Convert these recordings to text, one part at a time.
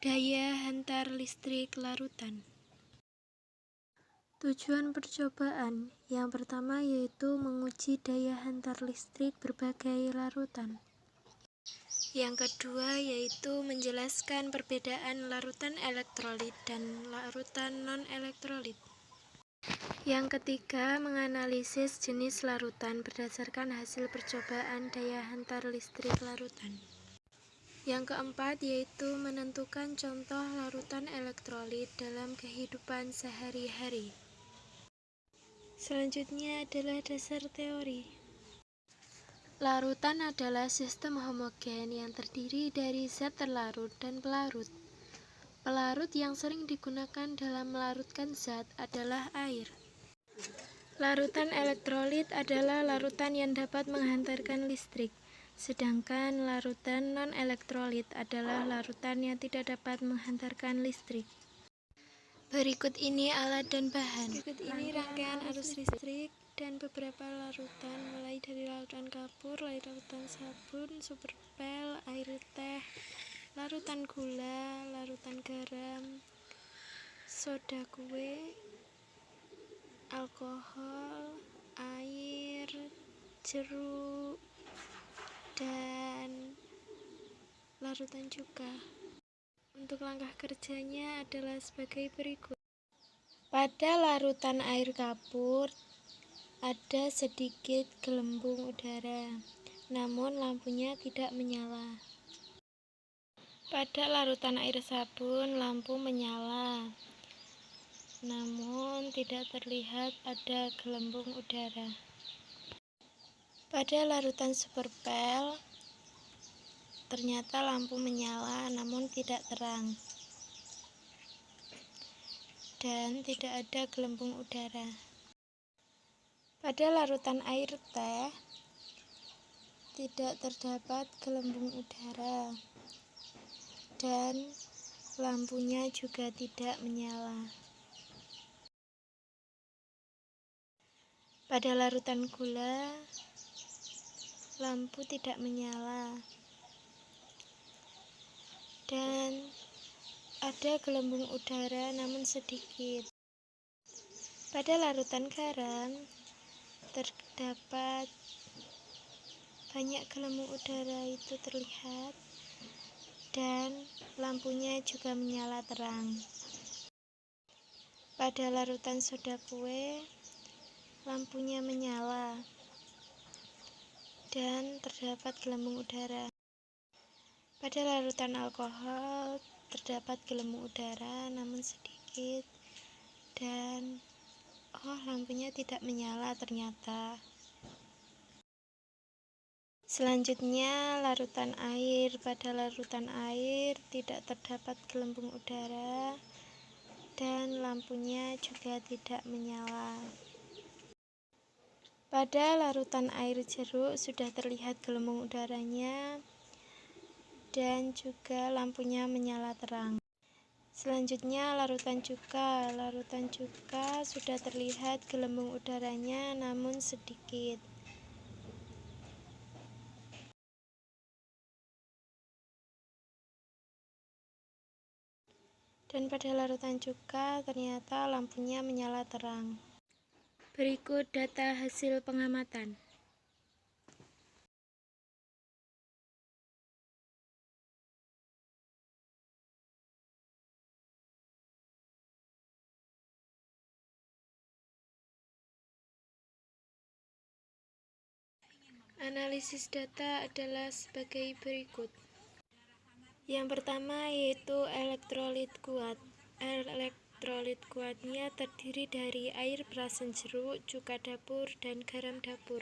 Daya hantar listrik larutan. Tujuan percobaan yang pertama yaitu menguji daya hantar listrik berbagai larutan. Yang kedua yaitu menjelaskan perbedaan larutan elektrolit dan larutan non-elektrolit. Yang ketiga, menganalisis jenis larutan berdasarkan hasil percobaan daya hantar listrik larutan. Yang keempat yaitu menentukan contoh larutan elektrolit dalam kehidupan sehari-hari. Selanjutnya adalah dasar teori. Larutan adalah sistem homogen yang terdiri dari zat terlarut dan pelarut. Pelarut yang sering digunakan dalam melarutkan zat adalah air. Larutan elektrolit adalah larutan yang dapat menghantarkan listrik. Sedangkan larutan non-elektrolit adalah larutan yang tidak dapat menghantarkan listrik. Berikut ini alat dan bahan. Berikut ini rangkaian arus listrik dan beberapa larutan, mulai dari larutan kapur, larutan sabun, superpel, air teh, larutan gula, larutan garam, soda kue, alkohol, air, jeruk, dan larutan cuka. Untuk langkah kerjanya adalah sebagai berikut. Pada larutan air kapur ada sedikit gelembung udara, namun lampunya tidak menyala. Pada larutan air sabun lampu menyala, namun tidak terlihat ada gelembung udara. Pada larutan superpel ternyata lampu menyala namun tidak terang dan tidak ada gelembung udara. Pada larutan air teh tidak terdapat gelembung udara dan lampunya juga tidak menyala. Pada larutan gula lampu tidak menyala dan ada gelembung udara namun sedikit. Pada larutan garam terdapat banyak gelembung udara itu terlihat dan lampunya juga menyala terang. Pada larutan soda kue lampunya menyala dan terdapat gelembung udara. Pada larutan alkohol terdapat gelembung udara namun sedikit dan lampunya tidak menyala ternyata. Selanjutnya larutan air. Pada larutan air tidak terdapat gelembung udara dan lampunya juga tidak menyala. Pada larutan air jeruk sudah terlihat gelembung udaranya dan juga lampunya menyala terang. Selanjutnya larutan cuka. Larutan cuka sudah terlihat gelembung udaranya namun sedikit. Dan pada larutan cuka ternyata lampunya menyala terang. Berikut data hasil pengamatan. Analisis data adalah sebagai berikut. Yang pertama yaitu elektrolit kuat. Elektrolit kuatnya terdiri dari air perasan jeruk, cuka dapur, dan garam dapur.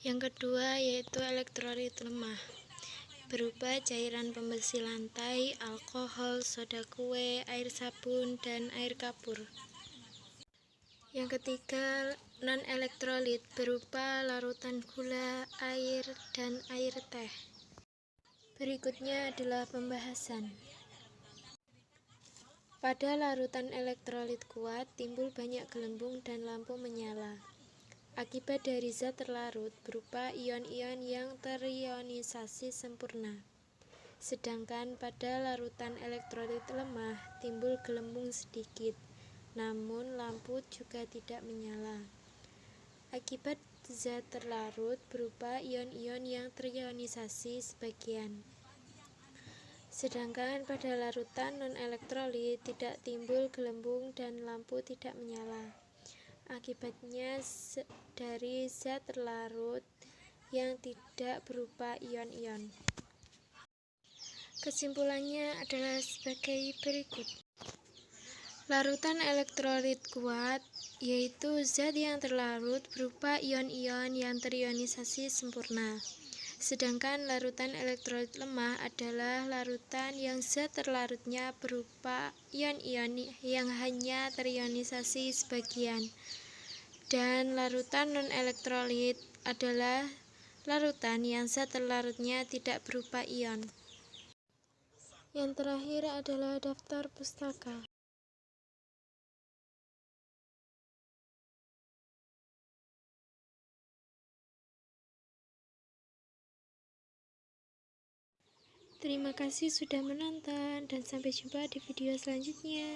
Yang kedua yaitu elektrolit lemah, berupa cairan pembersih lantai, alkohol, soda kue, air sabun, dan air kapur. Yang ketiga non-elektrolit, berupa larutan gula, air, dan air teh. Berikutnya adalah pembahasan. Pada larutan elektrolit kuat timbul banyak gelembung dan lampu menyala. Akibat dari zat terlarut berupa ion-ion yang terionisasi sempurna. Sedangkan pada larutan elektrolit lemah timbul gelembung sedikit, namun lampu juga tidak menyala. Akibat zat terlarut berupa ion-ion yang terionisasi sebagian. Sedangkan pada larutan non-elektrolit tidak timbul gelembung dan lampu tidak menyala. Akibatnya dari zat terlarut yang tidak berupa ion-ion. Kesimpulannya adalah sebagai berikut. Larutan elektrolit kuat yaitu zat yang terlarut berupa ion-ion yang terionisasi sempurna. Sedangkan larutan elektrolit lemah adalah larutan yang zat terlarutnya berupa ion-ion yang hanya terionisasi sebagian. Dan larutan non-elektrolit adalah larutan yang zat terlarutnya tidak berupa ion. Yang terakhir adalah daftar pustaka. Terima kasih sudah menonton dan sampai jumpa di video selanjutnya.